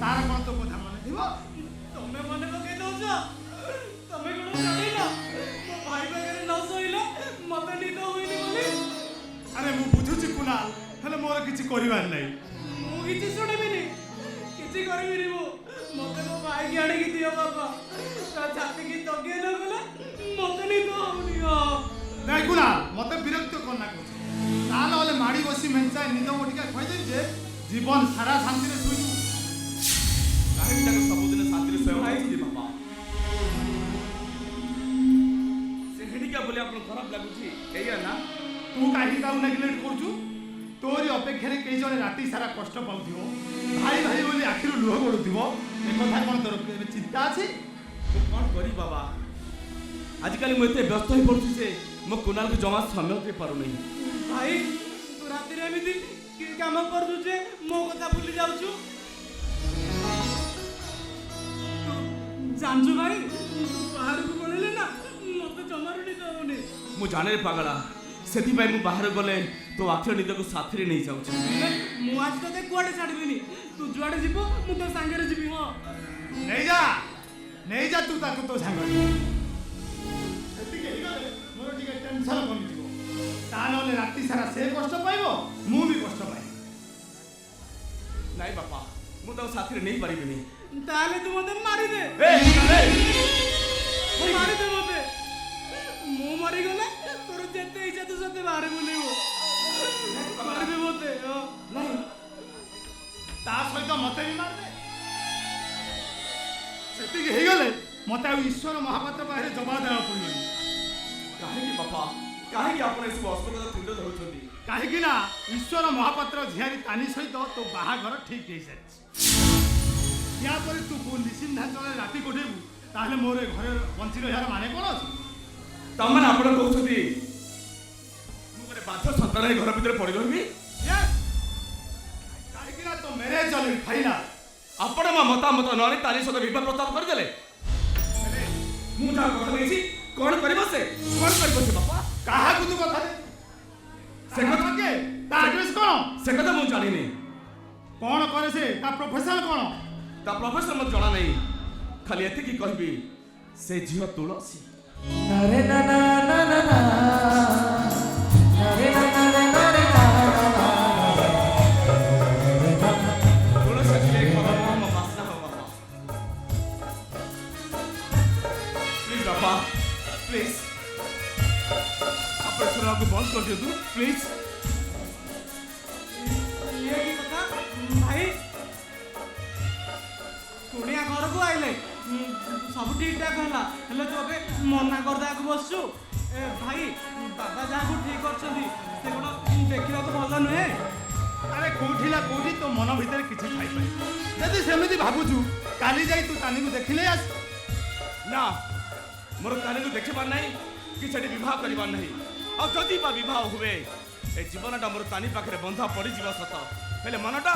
तार कौन तो कथा मन थिबो तमे मने पके दउछ तमे कोन जानिला मो भाई बगरे न सोइले मते निद होइनी बोली अरे मु बुझुची कुणाल हेले मोर किछि करिवार नै मु किछि सुनिबिनी किछि करबिनी मु मते मो भाई के आड़े की दियो बाबा ता छाती की तगे न गला मते निद होउनी हो नै कुणाल मते विरक्त करना को ता नले माडी बसी मेंचा निद मोटिका खइ दे जे जीवन सारा शांति रे सुई काहे तक सबदिन शांति रे सोय होई बाबा से हेडिका बोले आपन खराब लागुची एया ना तू काहे का नेग्लेक्ट करछु तोरी अपेक्षा रे कई जने राती सारा कष्ट पाउथिबो भाई भाई बोली आखिर लुह गडुथिबो ए कथा कोन तोर चिंता अछि तो कोन करी बाबा आजकल मु एते व्यस्त होई पड़छु जे मो कुणाल को जमा समय दे पारु नहीं भाई तू राती रे एमिति कि काम कर दु जे मो कथा भूली जाउछु जानजु भाई बाहर को पळेले ना मते जमारू नि दउनी मु जाने रे पागला सेति भाई मु बाहर गले तो आखिर निद को साथी रे नहीं जाउछ मु आज तते कुआडे छाडबिनी तू जुआडे जिबो मु तो संगे रे जिबी हो नहीं जा तू ताको तो संग सेति के हिगले मोर टिके टेंशन कमी दिबो ता नले राती सारा से कष्ट पाइबो मु भी कष्ट पाइ नहीं बापा मु तो साथी रे नहीं परिबिनी ताले तू मते मारी दे ए मारी दे मते मु मरी गले तोर जेते इच्छा तू सते बाहर बुलेबो मारी दे मते नहीं ता सहित मते भी मार दे सेति के हिगले मते आ ईश्वर महापात्र बाहर जवाब देना पड़िबो काहे की बापा काहे की आपन सब अस्पताल तुंड धरुछंती काहे कि ना ईश्वर महापात्र झियारी तानी सहित तो बाहाघर ठीक हे सारी या पर तू को निसिंधांचल राती कोठेबू ताहले मोरे घरे बंची रहियार माने कोन अछि तमन आपण कहउछंती मु करे बाध्य संतान रे घर भीतर पड़ी रहबी यस काहे कि ना तो मेरे चले फाइना आपण मा मतामत नरे तानी सद विवाह प्रस्ताव कर देले मु जा कथा नेछि कोन करबो से बापा काहा को तू कथा दे से कथा के ता एड्रेस कोन से कथा मु जानि नै कोन करे से ता प्रोफेशनल कोन ता प्रोफेसर मत जणा नै खाली एते की कहबी से झियो तुलसी नरे ना ना ना ना ना नरे ना ना ना ना रे तुलसी के खबर हम वासना हो बापा प्लीज बापा प्लीज आप सुना को बंद कर दियो तू प्लीज ये की कथा भाई कुनिया घर को आइले सब ठीक ठाक होला हेले तो अबे मना कर दे को बसछु ए भाई बाबा जा को ठीक करछंदी से कोन देखिबा को भल नहे अरे कोठिला कोठी तो मन भीतर किछि खाइ पाइ यदि सेमिति भाबुछु काली जाई तू तानी को देखिले आस ना मोर काली को देखिबार नहीं कि छडी विवाह करिबार नहीं आ जदी बा विवाह हुए ए जीवनटा मोर तानी पाखरे बंधा पड़ी जीवा सत हेले मनटा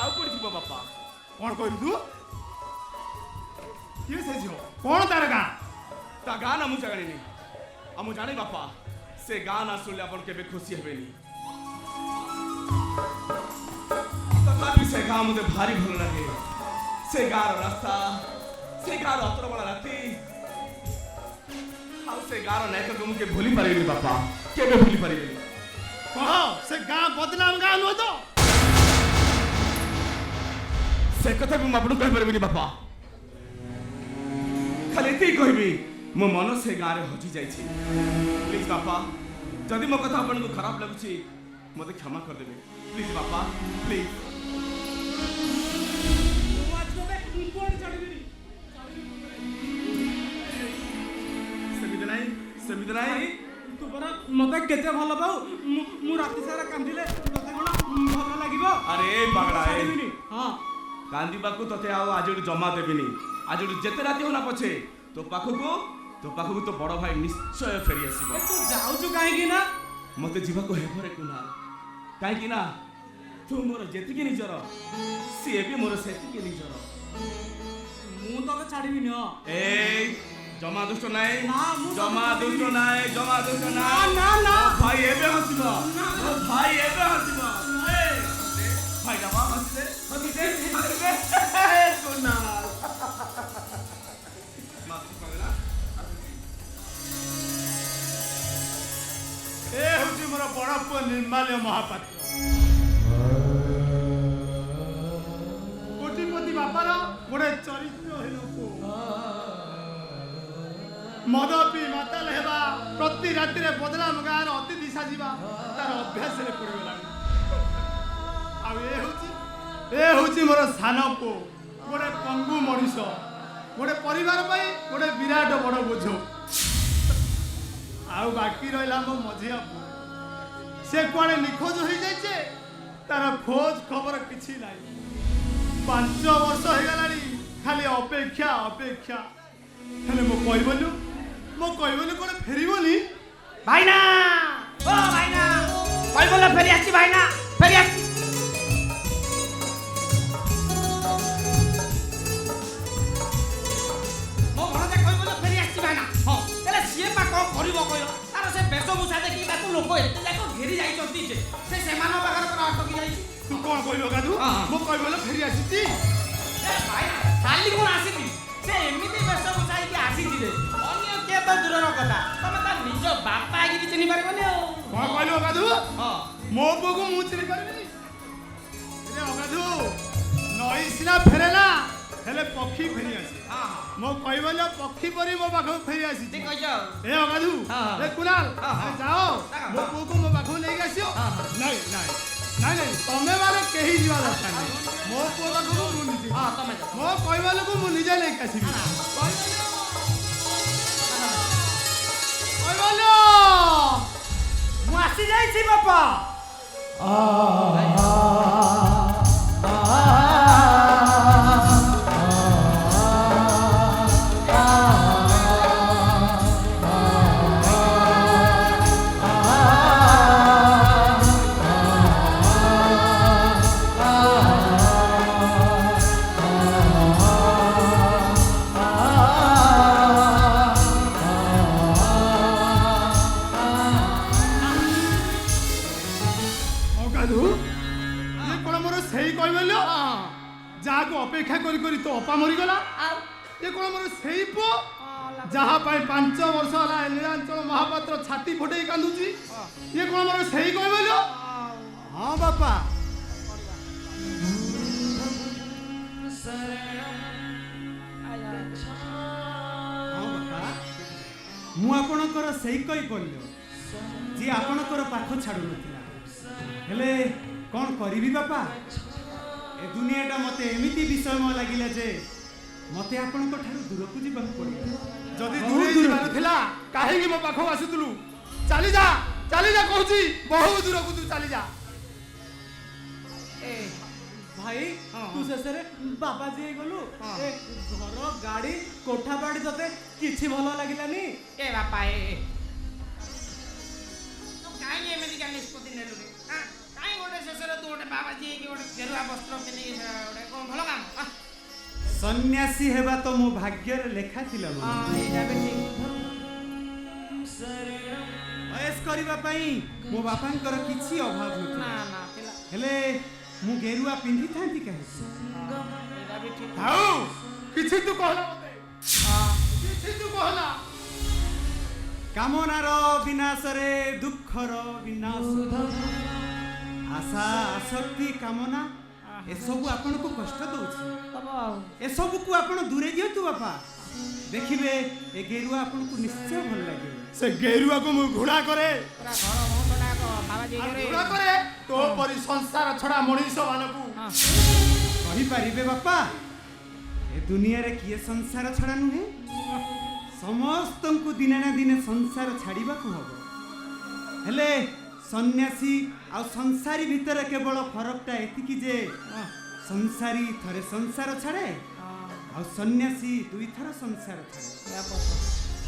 आउ पड़ी जीव बापा कोन करू तू ये से जो कोन तार गा ता गाना मु जानी नहीं आ मु जानी बापा से गाना सुनले अपन केबे खुशी हेबेनी तथापि से गाँ मुझे भारी भल लगे से गाँव रास्ता से गाँव अतर बड़ा राती आ से गाँव नायक को मुझे भूली पारिबेनी बापा केबे भूली पारिबेनी कह से गा बदनाम गा नो तो से कथा भी आपन कहि पारिबेनी बापा खाली एति कहबी मो मन से गाँव रे हजी जाइछि प्लीज बापा जदि मो कथा आपन को खराब लागुछि मते क्षमा कर देबे प्लीज बापा प्लीज आज तो बे कोन छाडबिनी सेमित नाही तू बरा मते केते भल पाऊ मु राती सारा कांदिले तते कोन भल लागिबो अरे पागला ए छाडबिनी हां कांदीबाकू तते आउ आज जमा देबिनी आज जेते राती होना पछे तो पाखकू तो बड़ भाई निश्चय फेरी आसीबो तू जाउछु काहे कि ना मते जीवाको हेबरे कुनाल काहे कि ना तू मोर जेतिके निजर सी भी मोर सेतिके निजर मु तो छाडबिनी हो ए जमा दुष्ट नाय ना, मु जमा दुष्ट नाय जमा दुष्ट ना नाय ना ना भाई एबे हसिबो भाई एबे हसिबो ए भाई ना हसिले हसिले ବଡ଼ ପୁଅ ନିର୍ମାଲ୍ୟ ମହାପାତ୍ର କୋଟିପତି ବାପାର ଗୋଟେ ଚରିତ୍ରହୀନ ପୁଅ ମଦ ପିଇ ମାତାଲ ହେବା ପ୍ରତି ରାତିରେ ବଦନାମ ଗାଁର ଅତିଥି ସାଜିବା ତାର ଅଭ୍ୟାସରେ ପଡ଼ିଗଲାଣି। ଆଉ ଏ ହେଉଛି ମୋର ସାନ ପୁଅ ଗୋଟେ ପଙ୍ଗୁ ମଣିଷ ଗୋଟେ ପରିବାର ପାଇଁ ଗୋଟେ ବିରାଟ ବଡ଼ ବୋଝ। ଆଉ ବାକି ରହିଲା ମୋ ମଝିଆ ପୁଅ ସେ କୁଆଡ଼େ ନିଖୋଜ ହେଇଯାଇଛି ତାର ଖୋଜ ଖବର କିଛି ନାହିଁ। 5 ବର୍ଷ ହେଇଗଲାଣି ଖାଲି ଅପେକ୍ଷା ଅପେକ୍ଷା। ହେଲେ ମୁଁ କହିବନି କଣ ଫେରିବନି? ଭାଇନା ଓ ଭାଇନା କହିବଲ ଫେରି ଆସିଛି ଭାଇନା ଫେରି ଆସିଛି। ମୋ ଭଣଜା କହିବଲ ଫେରି ଆସିଛି ଭାଇନା। ହଁ ହେଲେ ସିଏ ପା କଣ କରିବ କହିଲ ତାର ସେ ବେଶଭୂଷା ଦେଖିକି ତାକୁ ଲୋକ ଏତେ ଯାକ ଘେରି ଯାଇଛନ୍ତି ଯେ ସେ ସେମାନଙ୍କ ପାଖରେ ପୁରା ଅଟକି ଯାଇଛି। ତୁ କଣ କହିଲୁ ଗାଧୁ? ମୁଁ କହିବଲ ଫେରି ଆସିଛି। ଏ ଭାଇନା ଖାଲି କଣ ଆସିଛି ସେ ଏମିତି ବେଶଭୂଷା ହେଇକି ଆସିଛି ଯେ ଅନ୍ୟ କିଏ ତ ଦୂରର କଥା ତମେ ତା ନିଜ ବାପା ହେଇକି ଚିହ୍ନି ପାରିବନି ଆଉ। କଣ କହିଲୁ ଗାଧୁ? ହଁ ମୋ ପୁଅକୁ ମୁଁ ଚିହ୍ନି ପାରିବିନି? ଅଗାଧୁ ନଈ ସିନା ଫେରେ ନା ହେଲେ ପକ୍ଷୀ ଫେରି ଆସେ। ହଁ ମୋ କହିବଲ ପକ୍ଷୀ ପରି ମୋ ପାଖକୁ ଫେରି ଆସିଛି। ଠିକ କହିଛ। ଏ ଅଗାଧୁ ହଁ। ଏ କୁନାଲ ହଁ। ଯାଅ ତାକ। ମୋ ପୁଅକୁ ମୋ ପାଖକୁ ନେଇକି ଆସିବ। ହଁ। ନାଇଁ ତମେ ମାନେ କେହି ଯିବା ଦରକାର ନାହିଁ। ମୋ ପୁଅ ପାଖକୁ ମୁଁ ନିଜେ ହଁ ତମେ ଯାଅ। ମୋ କହିବାଲକୁ ମୁଁ ନିଜେ ନେଇକି ଆସିବି। କହିବାଲ ମୁଁ ଆସି ଯାଇଛି ବାପା। ଅଗାଧୁ ଇଏ କଣ ମୋର ସେଇ କହିବାଲ ଯାହାକୁ ଅପେକ୍ଷା କରି କରି ତୋ ଅପା ମରିଗଲା? ଇଏ କଣ ମୋର ସେଇ ପୁଅ ଯାହା ପାଇଁ 5 ବର୍ଷ ହେଲା ନୀଳାଞ୍ଚଳ ମହାପାତ୍ର ଛାତି ଫଟେଇ କାନ୍ଦୁଛି? ଇଏ କଣ ମୋର ସେଇ କହିବାଲ? ହଁ ବାପା ମୁଁ ଆପଣଙ୍କର ସେଇ କହିପାରିଲ ଯିଏ ଆପଣଙ୍କର ପାଖ ଛାଡୁନଥିଲା। ହେଲେ କଣ କରିବି ବାପା ଏ ଦୁନିଆଟା ମତେ ଏମିତି ବିଷୟମୟ ଲାଗିଲା ଯେ ମତେ ଆପଣଙ୍କ ଠାରୁ ଦୂରକୁ ଯିବାକୁ ପଡିବ। ଯଦି ଦୂରେଇ ଯିବାର ଥିଲା କାହିଁକି ମୋ ପାଖକୁ ଆସୁଥିଲୁ? ଚାଲିଯା କହୁଛି ବହୁ ଦୂରକୁ ତୁ ଚାଲିଯା। ଭାଇ ତୁ ଶେଷରେ ବାବାଜୀ ହେଇଗଲୁ। ଏ ଘର ଗାଡି କୋଠା ବାଡି ତତେ କିଛି ଭଲ ଲାଗିଲାନି? ଏ ବାପା ଏ ତୁ କାହିଁକି ଏମିତି କାଲି ନିଷ୍ପତ୍ତି ନେଲୁ ରେ? କାହିଁ ଗୋଟେ ଶେଷରେ ତୁ ଗୋଟେ ବାବାଜୀ ହେଇକି ଗୋଟେ ଗେରୁଆ ବସ୍ତ୍ର ପିନ୍ଧିକି ଗୋଟେ କଣ ଭଲ କାମ? ସନ୍ନ୍ୟାସୀ ହେବା ତ ମୋ ଭାଗ୍ୟରେ ଲେଖା ଥିଲା। ଏଇଟା ବି ଠିକ। ଅୟସ କରିବା ପାଇଁ ମୋ ବାପାଙ୍କର କିଛି ଅଭାବ ନଥିଲା। ନା ଥିଲା। ହେଲେ ମୁଁ ଗେରୁଆ ପିନ୍ଧିଥାନ୍ତି କାହିଁକି? ଏଇଟା ବି ଠିକ। ଆଉ କିଛି ତୁ କହନା ମତେ କିଛି ତୁ କହନା। କାମନାର ବିନାଶରେ ଦୁଃଖର ବିନାଶ। ଆଶା ଆସକ୍ତି କାମନା ଏସବୁ ଆପଣଙ୍କୁ କଷ୍ଟ ଦଉଛି। ଏସବୁକୁ ଆପଣ ଦୂରେଇ ଦିଅନ୍ତୁ ବାପା। ଦେଖିବେ ଏ ଗେରୁଆ ଆପଣଙ୍କୁ ନିଶ୍ଚୟ ଭଲ ଲାଗିବ। ସେ ଗେରୁଆକୁ ମୁଁ ଘୃଣା କରେ। ପୁରା ଘର ମହନ୍ତଟା ବାବାଜୀ ଘୃଣା କରେ ତୋ ପରି ସଂସାର ଛଡା ମଣିଷ ମାନଙ୍କୁ। କହିପାରିବେ ବାପା ଏ ଦୁନିଆରେ କିଏ ସଂସାର ଛଡା ନୁହେଁ? ସମସ୍ତଙ୍କୁ ଦିନେ ନା ଦିନେ ସଂସାର ଛାଡିବାକୁ ହବ। ହେଲେ ସନ୍ନ୍ୟାସୀ ଆଉ ସଂସାରୀ ଭିତରେ କେବଳ ଫରକଟା ଏତିକି ଯେ ସଂସାରୀ ଥରେ ସଂସାର ଛାଡେ ଆଉ ସନ୍ନ୍ୟାସୀ 2 ଥର ସଂସାର ଛାଡେ।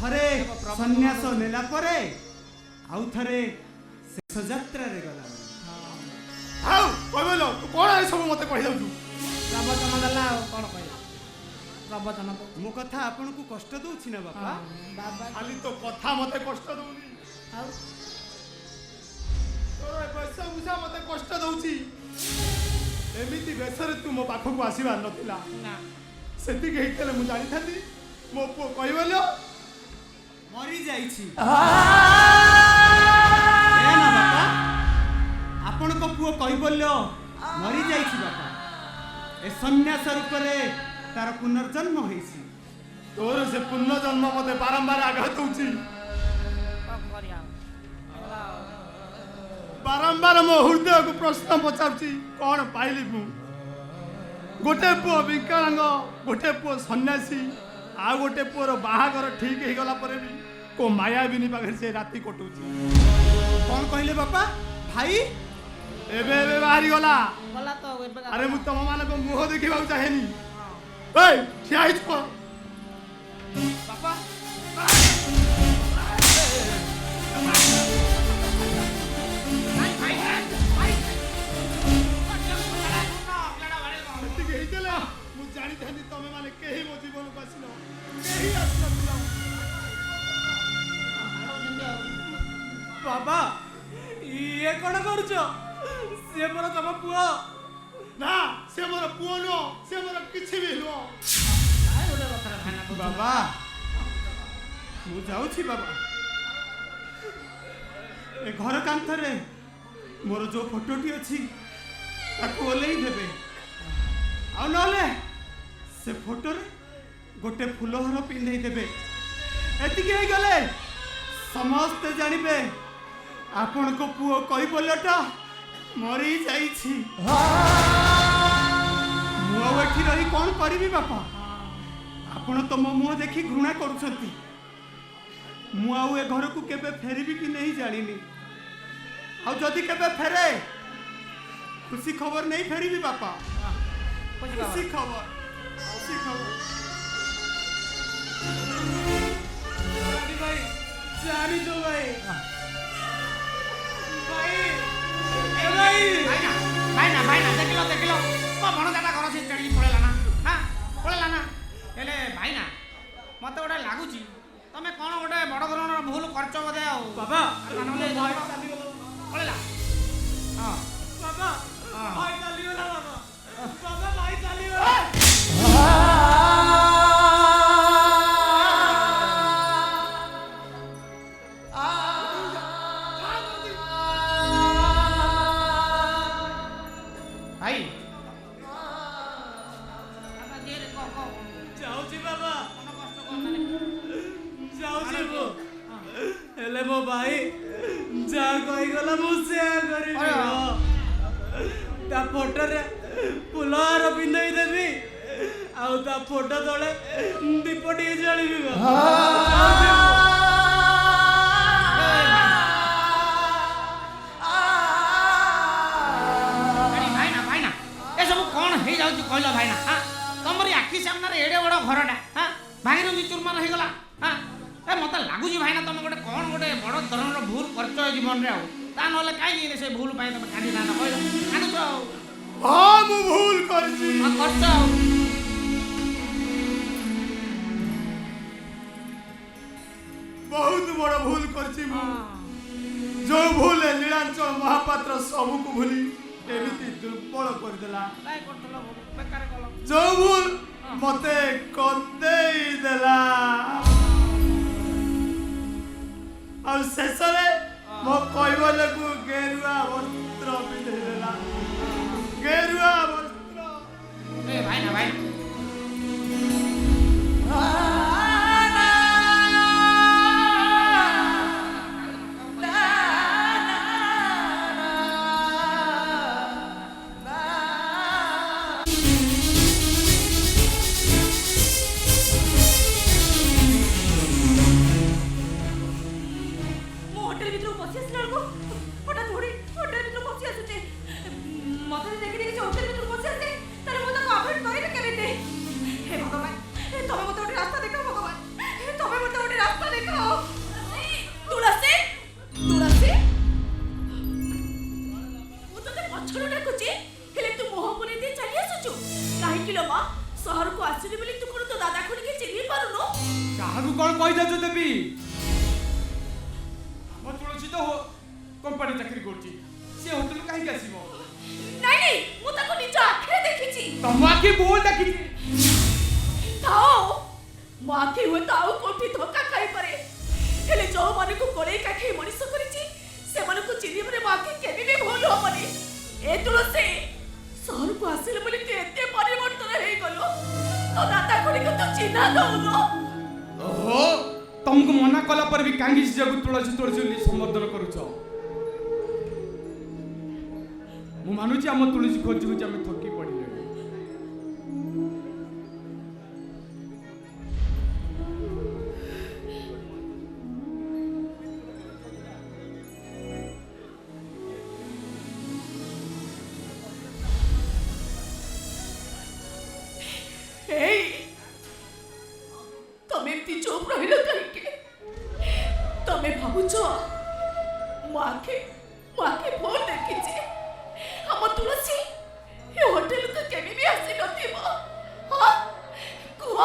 ଥରେ ସନ୍ନ୍ୟାସ ନେଲା ପରେ ଆଉ ଥରେ ଶେଷ ଯାତ୍ରାରେ ଗଲା। ଆଉ କହିବଲ ତୁ କଣ ଏ ସବୁ ମତେ କହିଯାଉଛୁ? ପ୍ରବଚନ ଦେଲା ଆଉ କଣ କହିଲା? ପ୍ରବଚନ ମୋ କଥା ଆପଣଙ୍କୁ କଷ୍ଟ ଦଉଛି ନା ବାପା? ବାବା ଖାଲି ତୋ କଥା ମତେ କଷ୍ଟ ଦଉନି ଆଉ ତୋର ଏ ବେଶଭୂଷା ମତେ କଷ୍ଟ ଦଉଛି। ଏମିତି ବେଶରେ ତୁ ମୋ ପାଖକୁ ଆସିବାର ନଥିଲା। ନା ସେତିକି ହେଇଥିଲେ ମୁଁ ଜାଣିଥାନ୍ତି ମୋ ପୁଅ କହିବଲ ମରି ଯାଇଛି। ଆ ଏ ନା ବାପା ଆପଣଙ୍କ ପୁଅ କୈବଲ୍ୟ ମରି ଯାଇଛି ବାପା। ଏ ସନ୍ନ୍ୟାସ ରୂପରେ ତାର ପୁନର୍ଜନ୍ମ ହେଇଛି। ତୋର ସେ ପୁନର୍ଜନ୍ମ ମତେ ବାରମ୍ବାର ଆଘାତ ହଉଛି। ବାରମ୍ବାର ମୋ ହୃଦୟକୁ ପ୍ରଶ୍ନ ପଚାରୁଛି, କ'ଣ ପାଇଲି ମୁଁ? ଗୋଟେ ପୁଅ ବିକଳାଙ୍ଗ, ଗୋଟେ ପୁଅ ସନ୍ନ୍ୟାସୀ, ଆଉ ଗୋଟେ ପୁଅର ବାହାଘର ଠିକ ହେଇଗଲା ପରେ ବି କୋ ମାୟାବିନୀ ପାଖରେ ସେ ରାତି କଟୁଛି। କ'ଣ କହିଲେ ବାପା? ଭାଇ ଏବେ ଏବେ ବାହାରିଗଲା। ଗଲା ତ ଏବେ ଆରେ ମୁଁ ତମମାନଙ୍କ ମୁହଁ ଦେଖିବାକୁ ଚାହେଁନି। ଏଇ ଠିଆ ହେଇଛୁ କ'ଣ? ବାପା ଏତିକି ହେଇଥିଲେ ମୁଁ ଜାଣିଥାନ୍ତି ତମେ ମାନେ କେହି ମୋ ଜୀବନକୁ ଆସିନ, କେହି ଆସିନଥିଲ। ବାବା ଇଏ କ'ଣ କରୁଛ? ସିଏ ମୋର ତମ ପୁଅ। ନା, ସେ ମୋର ପୁଅ ନୁହଁ, ସେ ମୋର କିଛି ବି ନୁହଁ। ବାବା ମୁଁ ଯାଉଛି ବାବା। ଏ ଘର କାନ୍ଥରେ ମୋର ଯୋଉ ଫଟୋଟି ଅଛି ତାକୁ ଓହ୍ଲେଇ ଦେବେ, ଆଉ ନହେଲେ ସେ ଫଟୋରେ ଗୋଟେ ଫୁଲହାର ପିନ୍ଧେଇ ଦେବେ। ଏତିକି ହେଇଗଲେ ସମସ୍ତେ ଜାଣିବେ ଆପଣଙ୍କ ପୁଅ କୈବଲ୍ୟଟା ମରି ଯାଇଛି। ମୁଁ ଆଉ ଏଠି ରହି କ'ଣ କରିବି ବାପା? ଆପଣ ତ ମୋ ମୁହଁ ଦେଖି ଘୃଣା କରୁଛନ୍ତି। ମୁଁ ଆଉ ଏ ଘରକୁ କେବେ ଫେରିବି କି ନାହିଁ ଜାଣିନି। ଆଉ ଯଦି କେବେ ଫେରେ ଖୁସି ଖବର ନେଇ ଫେରିବି ବାପା। ଖୁସି ଖବର, ଖୁସି ଖବର। ଭାଇ ଜାଣି ଦो ଭାଇ। ଭାଇନା ଦେଖିଲ ମୋ ଭଣଜାଟା ଘର ସେ ଚଢ଼ିକି ପଳେଇଲା ନା। ହଁ ପଳେଇଲା ନା। ହେଲେ ଭାଇନା ମତେ ଗୋଟେ ଲାଗୁଛି ତମେ କ'ଣ ଗୋଟେ ବଡ଼ ଧରଣର ଭୁଲ କରିଛ ବୋଧେ। ଆଉ ବାବା ପଳେଇଲା। ହଁ ବାବା ହଁ। ଭାଇ ଚାଲିଗଲା ବାବା। ବାବା ଭାଇ ଚାଲିଗଲା। ଭାଇ ଯାଉଛି ବାବା, ଯାଉଛି ମୁଁ। ହେଲେ ମୋ ଭାଇ ଯାହା କହିଗଲା ମୁଁ ସେୟା କରିବି। ତା ଫଟୋରେ ଫୁଲହାର ପିନ୍ଧେଇ ଦେବି, ଆଉ ତା ଫଟୋ ତଳେ ଦୀପ ଟିକେ ଜଳିବି ବାବା। ଭାଇନା ଏସବୁ କ'ଣ ହେଇଯାଉଛି କହିଲ ଭାଇନା? ତମରି ଆଖି ସାମ୍ନାରେ ଏଡ଼େ ବଡ଼ ଘରଟା ଭାଙ୍ଗି ଚୁରମାର ହେଇଗଲା। ଏ ମତେ ଲାଗୁଛି ଭାଇନା ତମେ ଗୋଟେ କ'ଣ ଗୋଟେ ବଡ଼ ଧରଣର ଭୁଲ କରିଛ ଏ ଜୀବନରେ। ଆଉ ତା ନହେଲେ କାହିଁକି ସେ ଭୁଲ ପାଇଁ ତମେ କାନ୍ଦିଥାନ୍ତ କହିଲ? କାନ୍ଦୁଛ ଆଉ। ହଁ ମୁଁ ଭୁଲ କରିଛି। କରିଛ ଆଉ। ବହୁତ ବଡ଼ ଭୁଲ କରିଛି ମୁଁ। ଯୋଉ ଭୁଲ ନୀଳାଞ୍ଚଳ ମହାପାତ୍ର ସବୁକୁ ଭୁଲି ଏମିତି ଦୁର୍ବଳ କରିଦେଲା। ଯୋଉ ଭୁଲ ମତେ କନ୍ଦେଇ ଦେଲା, ଆଉ ଶେଷରେ ମୋ କୈବଲ୍ୟକୁ ଗେରୁଆ ବସ୍ତ୍ର ପିନ୍ଧେଇ ଦେଲା। ଗେରୁଆ ବସ୍ତ୍ର। ଭାଇନା କାହାକୁ କ'ଣ କହିଯାଉଛ ଦେବୀ? ମୋ ତୁଳସୀ ତ କମ୍ପାନୀ ଚାକିରି କରୁଛି, ସେ ହୋଟେଲ କାହିଁକି ଆସିବ? ନାଇଁ ମୁଁ ତାକୁ ନିଜ ଆଖିରେ ଦେଖିଛି। ତମ ଆଖି ଭୁଲ ଦେଖିଛି। ଥାଉ ମୋ ଆଖି ହୁଏତ ଆଉ କୋଉଠି ଧୋକା ଖାଇପାରେ, ହେଲେ ଯୋଉମାନଙ୍କୁ କୋଳେଇ କାଖେଇ ମଣିଷ କରିଛି ସେମାନଙ୍କୁ ଚିହ୍ନିବାରେ ମୋ ଆଖି କେବେ ବି ଭୁଲ ହବନି। ଏ ତୁଳସୀ ସହରକୁ ଆସିଲେ ବୋଲି ତୁ ଏତେ ପରିବର୍ତ୍ତନ ହେଇଗଲୁ। ତୋ ଦାଦା ଖୁଡିକୁ ତୁ ଚିହ୍ନା ଦଉନୁ। ଓହୋ ତମକୁ ମନା କଲା ପରେ ବି କାହିଁକି ସେ ଯାକୁ ତୁଳସୀ ତୁଳସୀ ବୋଲି ସମ୍ବୋଧନ କରୁଛ? ମୁଁ ମାନୁଛି ଆମ ତୁଳସୀ ଖୋଜି ଖୋଜି ଆମେ ଥକି ପଡ଼ିଲେଣି। ଏଇ ତମେ ଏମିତି ଚୁପ୍ ରହିଲ କାହିଁକି? ତମେ ଭାବୁଛ ମୋ ଆଖି ଭୁଲ ଦେଖିଛି? ଆମ ତୁଳସୀ ଏ ହୋଟେଲକୁ କେବେ ବି ଆସି ନଥିବ। ହଁ କୁହ।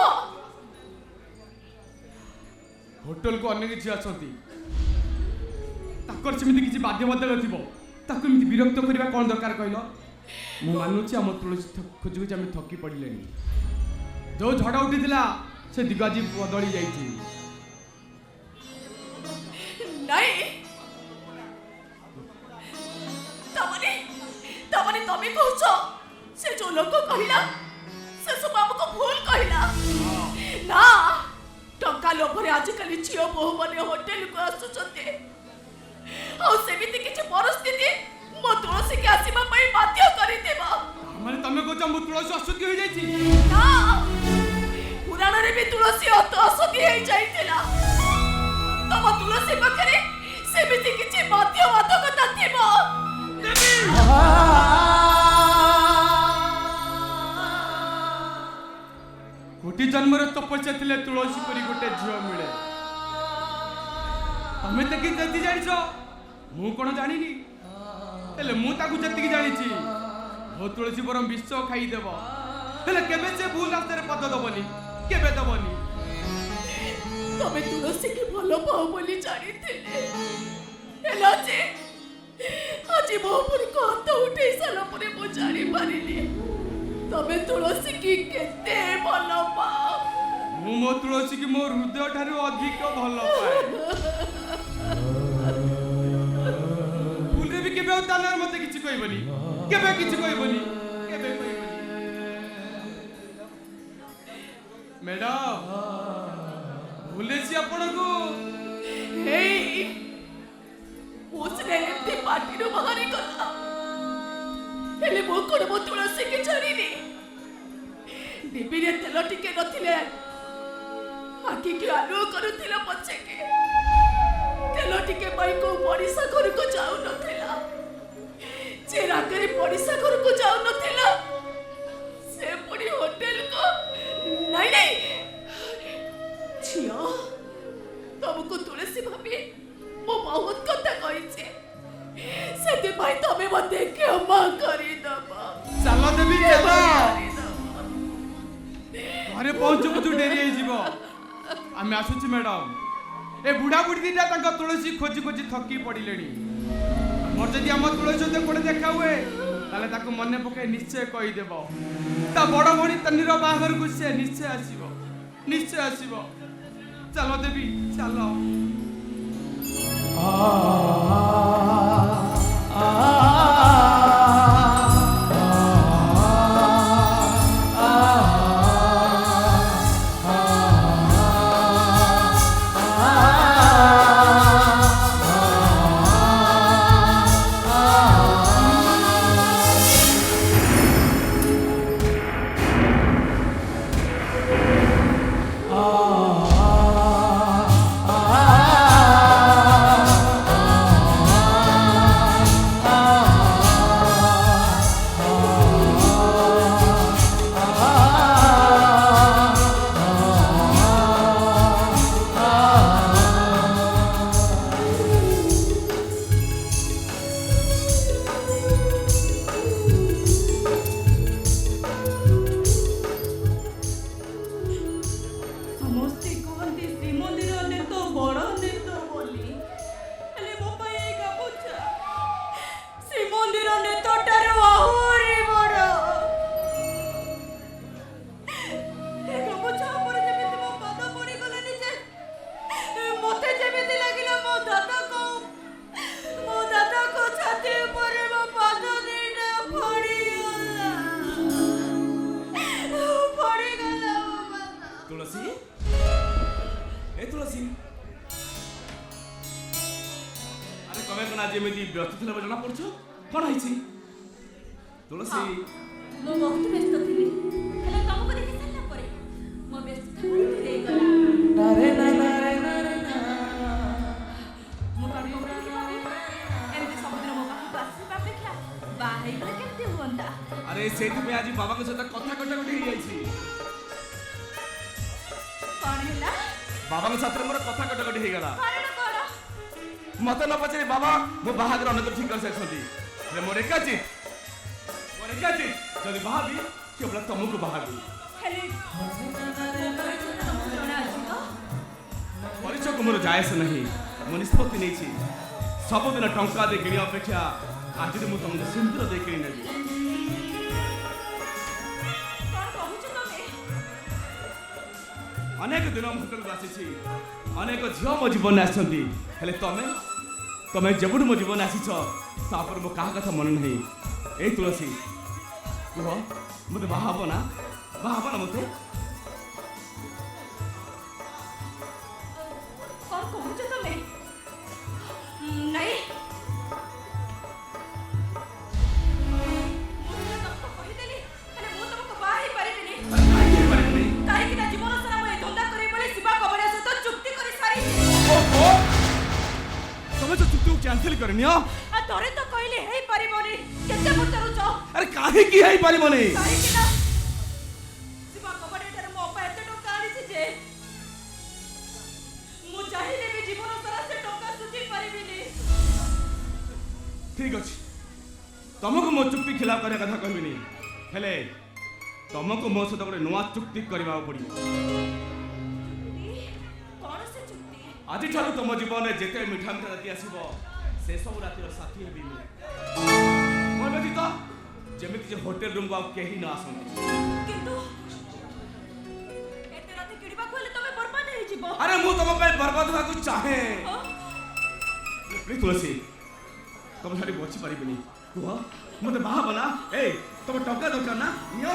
ହୋଟେଲକୁ ଅନେକ ଝିଅ ଆସନ୍ତି, ତାଙ୍କର ସେମିତି କିଛି ବାଧ୍ୟବାଧକତା ଥିବ, ତାକୁ ଏମିତି ବିରକ୍ତ କରିବା କ'ଣ ଦରକାର କହିଲ? ମୁଁ ମାନୁଛି ଆମ ତୁଳସୀ ଖୋଜି ଖୋଜି ଆମେ ଥକି ପଡ଼ିଲେଣି। ଯୋଉ ଝଡ଼ ଉଠିଥିଲା ସେ ଦିଗ ଆଜି ବଦଳି ଯାଇଛି। ନାଇଁ ତାମାନେ ତମେ କହୁଛ ସେ ଯୋଉ ଲୋକ କହିଲା ସେ ସବୁ ଆମକୁ ଭୁଲ କହିଲା? ନା, ଟଙ୍କା ଲୋଭରେ ଆଜିକାଲି ଝିଅ ବୋହୂମାନେ ହୋଟେଲକୁ ଆସୁଛନ୍ତି। ଆଉ ସେମିତି କିଛି ପରିସ୍ଥିତି ମୋ ତୁଳସୀକି ଆସିବା ପାଇଁ ବାଧ୍ୟ କରିଦେବ। ମାନେ ତମେ କହୁଛ ମୋ ତୁଳସୀ ଅସୁଖୀ ହୋଇଯାଇଛି? ନା, ପୁରାଣରେ ବି ତୁଳସୀ ଅସୁଖୀ ହେଇଯାଇଥିଲା। ତମ ତୁଳସୀ ପାଖରେ ସେମିତି କିଛି ବାଧ୍ୟବାଧକତା ଥିବ। କୋଟି ଜନ୍ମର ତପସ୍ୟା ଥିଲେ ତୁଳସୀ ପରି ଗୋଟେ ଝିଅ ମିଳେ। ତମେ ତାକୁ ଯେତିକି ଜାଣିଛ ମୁଁ କ'ଣ ଜାଣିନି, ହେଲେ ମୁଁ ତାକୁ ଯେତିକି ଜାଣିଛି ମୋ ତୁଳସୀ ବରଂ ବିଷ ଖାଇଦେବ, ହେଲେ କେବେ ସେ ଭୁଲ ରାସ୍ତାରେ ପଦ ଦବନି, କେବେ ଦବନି। ତମେ ତୁଳସୀକି ଭଲ ପାଅ ବୋଲି ଜାଣିଥିଲେ, ହେଲେ ଆଜି ମୋ ଉପରକୁ ହାତ ଉଠେଇ ସାରିଲା ପରେ ମୁଁ ଜାଣିପାରିଲି ତମେ ତୁଳସୀକି କେତେ ଭଲ ପାଅ। ମୁଁ ମୋ ତୁଳସୀକି ମୋ ହୃଦୟ ଠାରୁ ଅଧିକ ଭଲ ପାଏ। ଭୁଲରେ ବି କେବେ ଆଉ ତା ନାଁରେ ମତେ କିଛି କହିବନି, କେବେ କିଛି କହିବନି, କେବେ କହିବନି। ମ୍ୟାଡାମ ଭୁଲେছি ଆପଣଙ୍କୁ। ମୋ ସିନା ଏମିତି ପାଟିରୁ ବାହାରିଗଲା, ହେଲେ ମୁଁ କ'ଣ ମୋ ତୁଳସୀକି ଜାଣିନି? ଡିବିରେ ତେଲ ଟିକେ ନଥିଲେ ଆଖିକି ଆଲୁଅ କରୁଥିଲା ପଛକେ, ତେଲ ଟିକେ ପାଇଁ କୋଉ ପଡ଼ିଶା ଘରକୁ ଯାଉନଥିଲା, ଯେ ରାଗରେ ପଡ଼ିଶା ଘରକୁ ଯାଉନଥିଲା ସେ ପୁଣି ହୋଟେଲକୁ। ନାଇଁ ଝିଅ, ତମକୁ ତୁଳସୀ ଭାବି ମୁଁ ବହୁତ କଥା କହିଛି, ସେଥିପାଇଁ ତମେ ମତେ କ୍ଷମା କରିଦବ। ଚାଲ ଦେବୀ ଚାଲ, କରିଦବ। ଘରେ ପହଞ୍ଚୁ ପହଞ୍ଚୁ ଡେରି ହେଇଯିବ। ଆମେ ଆସୁଛୁ ମ୍ୟାଡାମ। ଏ ବୁଢା ବୁଢୀ ଦିଟା ତାଙ୍କ ତୁଳସୀ ଖୋଜି ଖୋଜି ଥକି ପଡ଼ିଲେଣି। ମୋର ଯଦି ଆମ ତୁଳସୀ ସହିତ କୋଉଠି ଦେଖା ହୁଏ ତାହେଲେ ତାକୁ ମନେ ପକାଇ ନିଶ୍ଚୟ କହିଦେବ ତା ବଡ଼ ଭଉଣୀ ତନ୍ନିର ବାହାଘରକୁ ସେ ନିଶ୍ଚୟ ଆସିବ, ନିଶ୍ଚୟ ଆସିବ। ଚାଲ ଦେବୀ ଚାଲ। आज एमती व्यस्त थे जना पड़ कौन है तुलसी ମୁଁ ବହୁତ ବ୍ୟସ୍ତ ଥିଲି ହେଲେ ତମକୁ ଦେଖି ସାରିଲା ପରେ ମୋ ବ୍ୟସ୍ତତା ଦୂରେଇ ଗଲା ନାରେ ନା ନାରେ ନାରେ ନା ମୁଁ କଣ କହୁଥିଲି ଭାବି ଏମିତି ସବୁଦିନ ମୋ ପାଖକୁ ଆସିବା ଅପେକ୍ଷା ବାହା ହେଇଗଲେ କେମିତି ହୁଅନ୍ତା अरे से आज बाबा के सहित कथा कटाकटी हो जाइए କଣ ହେଲା बाबा के साथ मोर कथा कटाकटी हो गला କାରଣ କଣ मत न पचारे बाबा मो बाहागर अनेक ठीक कर सारी मोर एकाचित जदि बाहाबी केवल तुमको बाहाबी ହେଲେ ମୋ ପରିଚୟ ତମକୁ ଜଣାଅଛି ତ परिचय को मोर जायस नहीं मो निष्पत्ति नहीं सबुदिन टंका दे किणी अपेक्षा आज मुझे तुमको सिंदूर दे किणी नेबी କଣ କହୁଛ ତମେ अनेक दिन होटल को आसी अनेक झील मो जीवन आसती तमें तमें जब मो जीवन आसीच तापर मो क्या कथा मन नहीं ए तुलसी कह मत बाहब ना मत କଣ କହୁଛ ତମେ ନାଇଁ ମୁଁ ତମକୁ କହିଦେଲି ହେଲେ ମୁଁ ତମକୁ ବାହା ହେଇପାରିବିନି କାହିଁକି ନା ଜୀବନ ସାରା ମୁଁ ଏ ଧନ୍ଦା କରିବି ବୋଲି ଶିବା କବଡ଼ିଆ ସହିତ ଚୁକ୍ତି କରି ସାରିଛି तमें तो चुक्ति कैंसिल करनी ଆଉ ଥରେ ତ କହିଲି ହେଇପାରିବନି କେତେ ପଚାରୁଛ अरे काहे की है पारिबनी କାହିଁକି ନା ଶିବା କବଡ଼ିଆଟାରେ ମୋ ଅପା ଏତେ ଟଙ୍କା ଆଣିଛି ଯେ ମୁଁ ଚାହିଁଲେ ବି ଜୀବନ ସାରା ସେ ଟଙ୍କା ସୁଝି ପାରିବିନି ठीक अच्छे तुमको मो चुक्ति खिलाफ करने कथा कहबिनी हेले तुमको मो सहित गोटे नुआ चुक्ति करबा पड़ो କଣ ସେ ଚୁକ୍ତି आज ठार तुम जीवन में जिते मिठा मिठा राति आसब से सब रातिर साथी हेबी मोर व्यतीत जमिति जे होटल रूम को कहीं न आसंती କିନ୍ତୁ ଏତେ ରାତି କିଣିବାକୁ ହେଲେ ତମେ ବର୍ବାଦ ହେଇଯିବ अरे मु तुम पे बर्बाद होगा को चाहे ହଁ? प्लीज तुलसी तुम सारी बची पारिबनी कुह मते बाहा बना ए तुम टका दरकार ना नियो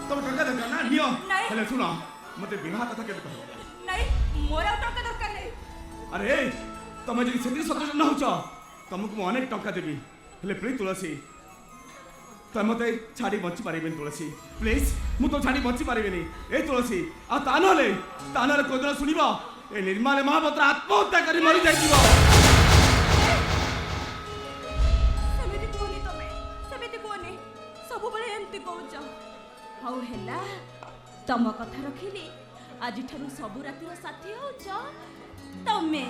तुम टका दरकार ना नियो नहीं। हेले सुनो मते विवाह कथा केबे कह ନାଇଁ ମୋର ଆଉ ଟଙ୍କା ଦରକାର ନାହିଁ अरे तुम जब से सचेतन होच तुमको मुझे अनेक टंका देवी हेले प्लीज तुलसी तुम मत छाड़ी बची पारे तुलसी प्लीज मु तो छाड़ी बची पारे ए तुलसी आ कोई दिन शुणव ए निर्माल महापात्र आत्महत्या कर मरी जाइए ସେମିତି କୁହନି ତମେ ସେମିତି କୁହନି ସବୁବେଳେ ଏମିତି କହୁଛ ହଉ ହେଲା ତମ କଥା ରଖିଲି ଆଜିଠାରୁ ସବୁ ରାତିର ସାଥୀ ହଉଛ ତମେ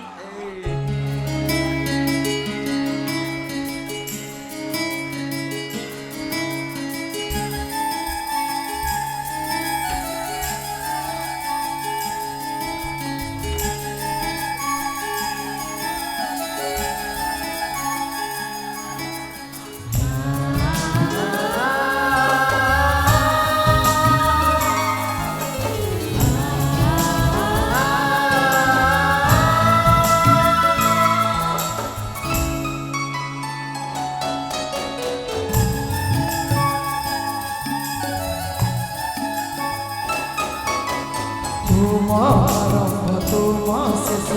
तुम आरंभ तुम शेष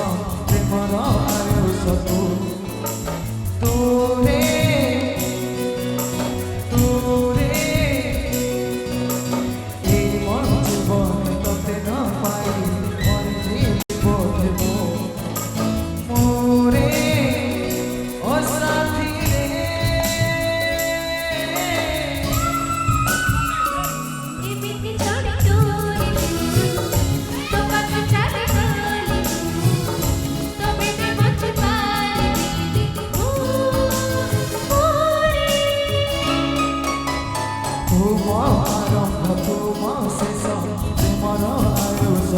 प्रेमर आयुष तुरे এই মন জীবন তোতে ন পাই মরিব দেব মোরে ও সাথী রে এবিতি চড়ে তোরে তো পাখি ছাড়ে গলি তবে যে বচ পারে तुम आरंभ तुम शेष प्रेमर आयुष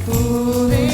तुरे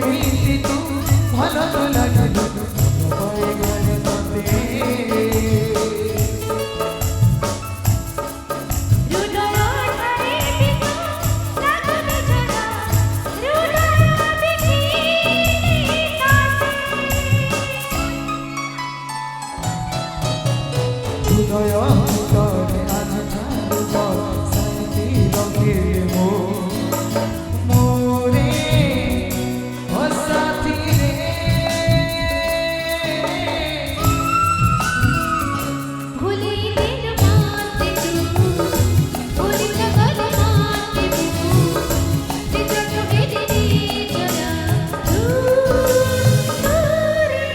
ଏମିତି ତୁ ଭଲ ନ ଲାଗିଲୁ ପାଇଗଲେ ତତେ ହୃଦୟ ଠାରେ ଟିକୁ ଲାଗୁନି ଜଣା ହୃଦୟ ବିକିନି ହୃଦୟ ଭିତରେ ଆଜି ଠାରୁ ସାଇତି ରଖିଲେ ମୋରେ ଓ ସାଥିରେ ভুলি দিন মাতে তু ভুলি গলে মাতে তু নিজট এদিনি জরা দূরে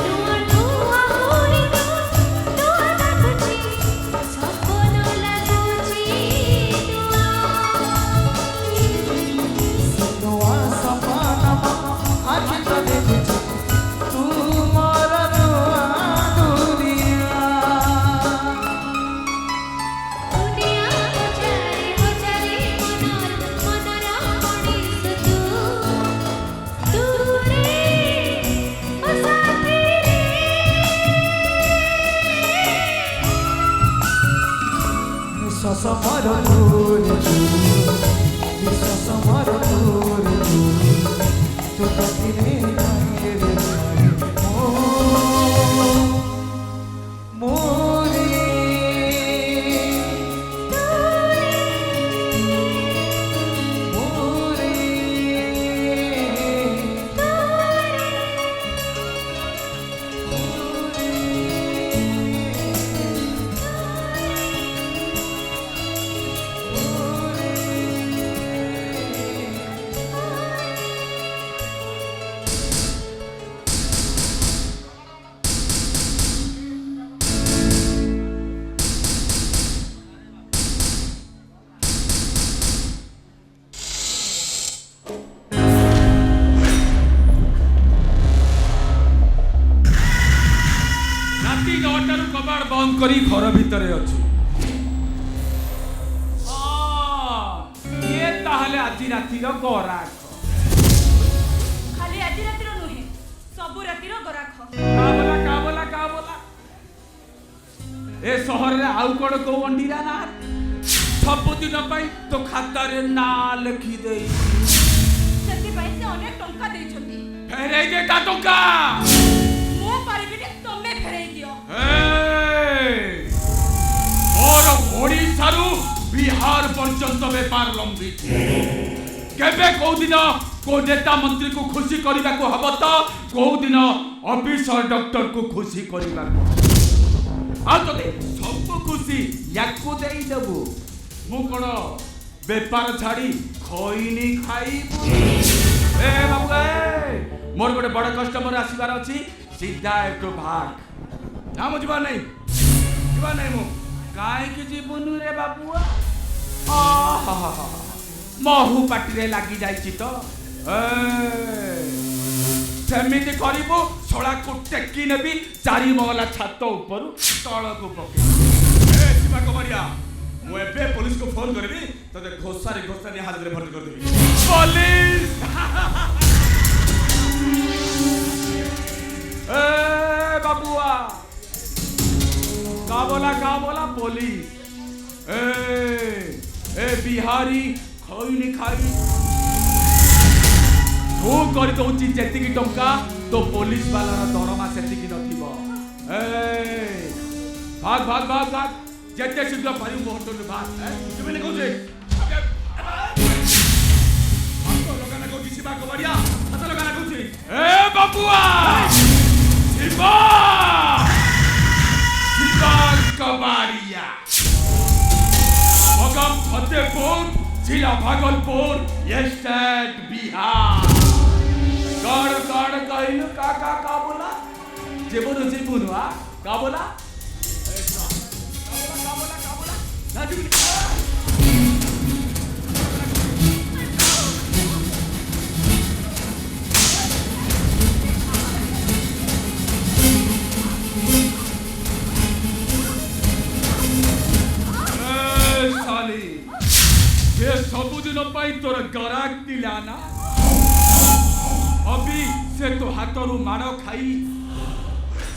নুয়া নুয়া হরি নুয়া লাগুছি সপন লাগুছি নুয়া ନୂଆ ସପନ ଆଖି ତ ଦେଖୁଛି ତୁ ମୋର ନୂଆ ଦୁନିଆ দুনিয়া হজারে মনর মনরা মনিস তু দূরে ও সাথী ନିଶ୍ୱାସ ମୋର ତୋରେ ତୁ ନିଶ୍ୱାସ ମୋର ତୋରେ ତୁ ପ୍ରତିଦିନ ନାହିଁରେ ମୋରେ ମୋରେ ରାତି 9টাରୁ କବାଟ ବନ୍ଦ କରି ଘର ଭିତରେ ଅଛୁ ଇଏ ତାହେଲେ ଆଜି ରାତିର ଗରାଖ ଖାଲି ଆଜି ରାତିର ନୁହେଁ ସବୁ ରାତିର ଗରାଖ କା ବୋଲା ଏ ସହରରେ ଆଉ କଣ କୋଉ ଅଣ୍ଡିରା ନା ସବୁଦିନ ପାଇଁ ତୋ ଖାତାରେ ନାଁ ଲେଖିଦେଇ ସେଥିପାଇଁ ସେ ଅନେକ ଟଙ୍କା ଦେଇଛନ୍ତି ଫେରେଇ ଦେ ତା ଟଙ୍କା ମୁଁ ପାରିବିନି ତମେ ଫେରେଇ ଦିଅ ମୋର ଓଡ଼ିଶାରୁ ବିହାର ପର୍ଯ୍ୟନ୍ତ ବେପାର ଲମ୍ବିଛି କେବେ କୋଉ ଦିନ କୋଉ ନେତା ମନ୍ତ୍ରୀକୁ ଖୁସି କରିବାକୁ ହବ ତ କୋଉ ଦିନ ଅଫିସର ଡକ୍ଟରକୁ ଖୁସି କରିବାକୁ ଆଉ ଯଦି ସବୁ ଖୁସି ୟାକୁ ଦେଇଦେବୁ ମୁଁ କଣ ବେପାର ଛାଡ଼ି ଖଇନି ଖାଇବୁ ଏ ବାବୁ ମୋର ଗୋଟେ ବଡ଼ କଷ୍ଟମର ଆସିବାର ଅଛି ସିଧା ଏଠୁ ଭାଗ ନା ମୁଁ ଯିବାର ନାହିଁ ମୁଁ କାହିଁକି ଯିବୁନୁ ରେ ବାବୁଆ ମହୁ ପାଟିରେ ଲାଗି ଯାଇଛି ତ ସେମିତି କରିବୁ ଶଳାକୁ ଟେକି ନେବି 4 ମହଲା ଛାତ ଉପରୁ ତଳକୁ ପକେଇବି ମୁଁ ଏବେ ପୋଲିସକୁ ଫୋନ କରିବି ତତେ ଘୋଷାରି ହାତରେ ଭର୍ତ୍ତି କରିଦେବି ପୋଲିସ ए बाबुआ का बोला पुलिस ए बिहारी खइनी खाई तू कर दउची जेतिकी टंका तो पुलिस वाला दरमा सेतिकी नथिबो ए भाग जेते शीघ्र पारी होटल भाग तुमे ने कहू शिवा कबाड़िया हाथ लगा लागुची ए बाबुआ शिवा शिवा कबाड़िया मगम फतेहपुर जिला भागलपुर स्टेट बिहार गड़ कहलु का बोला जीवन का बोला ये सबुदिन तोर गराक दिलाना अभी से तो हाथरू माड़ खाई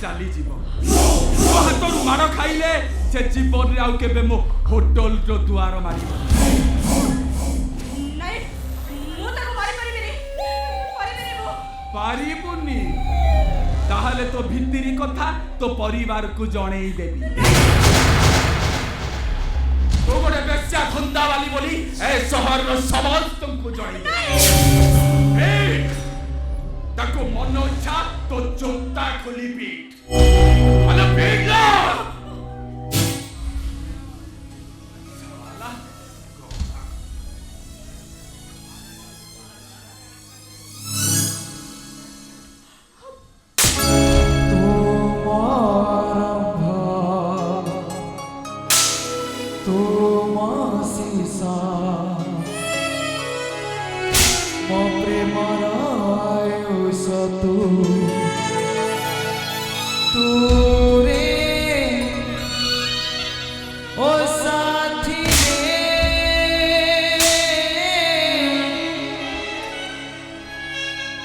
चली जीव तो हाथरू माड़ खाइले से जीवन रे आउ केबे मो होटल रो दुआर मारी नहीं मु ताको मारी परिबिनी मु पारिबुनी ताहले तो भितरी कथा तो परिवार को जणेई देबी तो गोटे बेस्या धंदा वाली बोली ए शहर रो समस्त को जणेई ए ताको मन इच्छा तो चोटा खोली पीठ अरे बेगला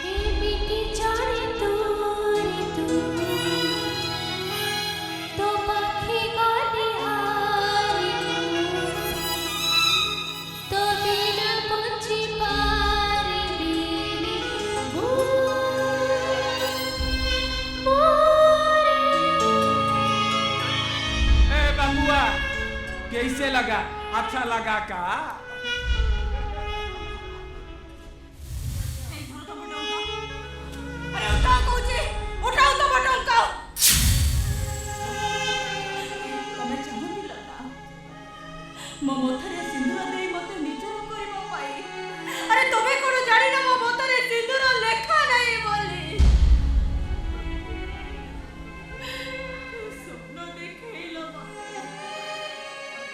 एमिति जाने तोरे तू तो पाखी गाने हारे तो बिना पहुंची पारे बिनी ए बाबुआ कैसे लगा अच्छा लगा का अरे उठाओ कौचे उठाओ तो बटंका तमे चाहती लगा मो मोथरे सिंदूर देई मते निजर करिबा पाई अरे तमे कोन जानि ना मो मोथरे सिंदूर लेखा नाही बोली स्वप्न देखैलो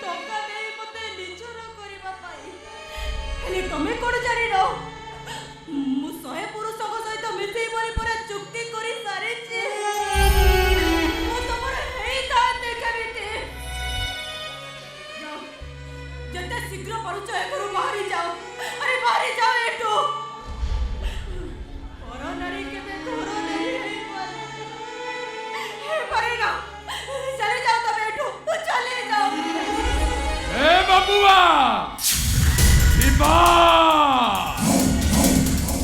टका देई मते निजर करिबा पाई हेले तमे कोन जानि न मु 100 पुरुषक सहित मिसी परी पूरा चुक्ति करी सारिछि मु तमर हेई ताते केबिते जाओ जते शीघ्र परिचय करू बाहरी जाओ अरे बाहरी जाओ एटू और नारी केबे घर नहीं हेई पारे हे पारे ना चले जाओ तब एटू चले जाओ ए बाबुआ शिवा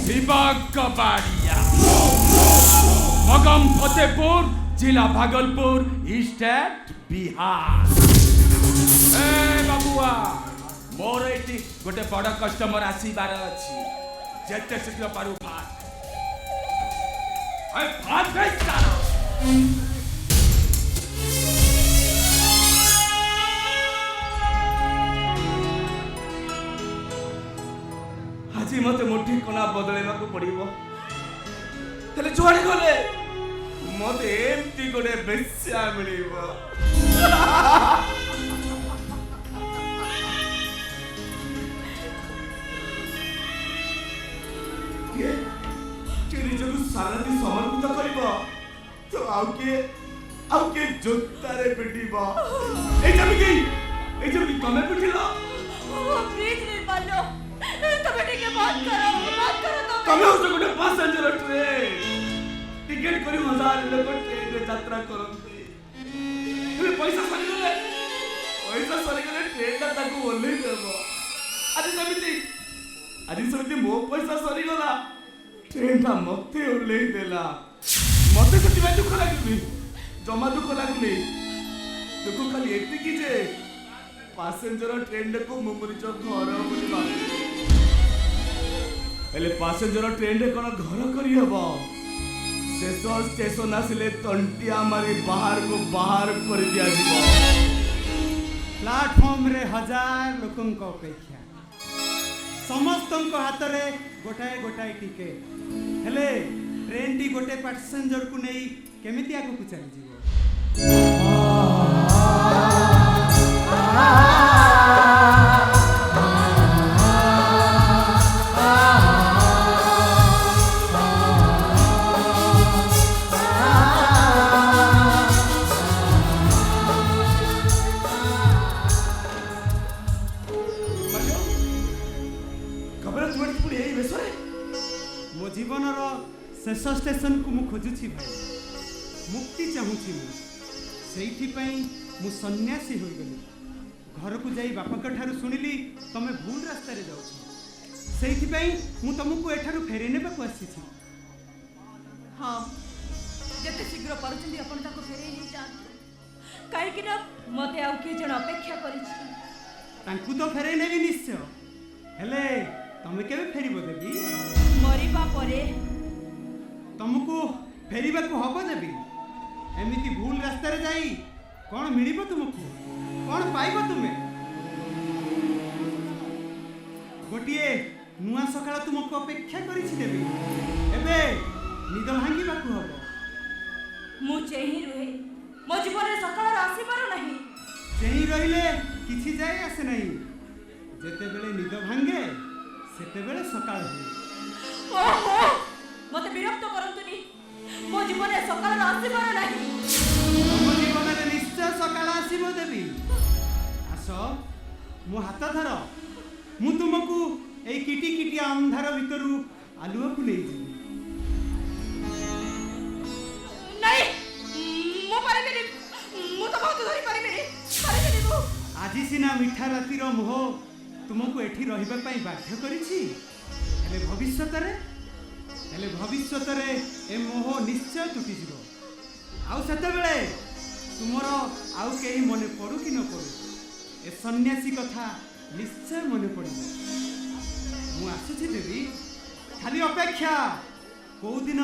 शिवा कबाड़िया मगम फतेहपुर जिला भागलपुर स्टेट बिहार ए बाबुआ मोर एटी गोटे बड़ कस्टमर आसीबार अछि जेते शीघ्र पारू फाट ए फाट गई सारा आज मते मुठी कोना बदलेबा को पड़िबो हेले जुआड़ी गले मते एमती गोटे बेस्या मिलिबो के निजକୁ ସାରାଦି ସମର୍ପିତ କରିବ ତ ଆଉ କିଏ ଜୋତାରେ ପିଟିବ ଏଇ ଯେମିତି ତମେ ପିଟିଲ प्लीज निर्माल्यो तमे टिके बात करो तमे हो गोटे पैसेंजर ट्रेन टिकेट करी 1000 लोक ट्रेन रे यात्रा करते तुम पैसा सरीगले ट्रेन ता ताको ओल्ले देबो आदि समिति मो पैसा सरीगला ट्रेन ता मते ओल्ले देला मते कति बात दुख लागुनी जमा दुख लागुनी दुख खाली एतिकी जे पैसेंजर ट्रेन को मुमरी जो घर बोली हेले पैसेंजर ट्रेन रे कोन घर करी हबो शेष स्टेशन आसिले तंटिया मारी बाहर को बाहर कर दिया जीवो प्लाटफॉर्म रे हजार लोकन को अपेक्षा समस्त हाथ रे गोटाए गोटाए टिकेट हेले ट्रेन टी गोटे पैसेंजर को नहीं केमिति आगु को चली जीवो मो जीवनर शेष स्टेशन को मु खोजुछि भाई मुक्ति चाहूछि मु सन्यासी हो गली घर को जाई बापा ठारू सुनिली तमे भूल रास्ता रे जाउछ सेइथि मु तुमको एठारू फेरे नेबा को आसीछि हाँ जते शीघ्र पारुचंदी अपन ताको फेरे नहीं जात काहे कि ना मते आउ के जण अपेक्षा करिछि तांकु तो फेरे नेबी निश्चय हेले तमे केबे फेरिबो देबी मरिबा परे तुमको फेरिबा को हबो देबी एमिति भूल रास्ता रे जाई कौन मिलिबो तुमको कौन पाइबो तुमे गोटिए नुआ सकाळ तुमको अपेक्षा करिछि देबी एबे निद भांगिबा को हबो मु चेही रुहे मो जीवन रे सकाळ आसीबार नाही चेही रहिले किछि जाय आसे नाही जेते बेले निद भांगे सेते बेले सकाळ होय ओहो मते विरक्त करंतुनी मो जीवन रे सकाळ आसीबार नाही तुम जीवन रे निश्चय सकाळ आसीबो देबी आस मो हाथ धर मु तुमको ए किटी किटी अंधार भितरु आलुआ को ले जी नहीं मो पारे मु तो बहुत धरी पारे मु आज सिना मिठा रातिर मोह तुमको एठी रहिबा पई बाध्य करिछि हेले भविष्यत रे ए मोह निश्चय टूटी जिवो आउ सेते बेले तुमरो आउ केही मने पडु कि न पडु ए सन्यासी कथा निश्चय मने पडिबो मु आसुछि देवी खाली अपेक्षा को दिन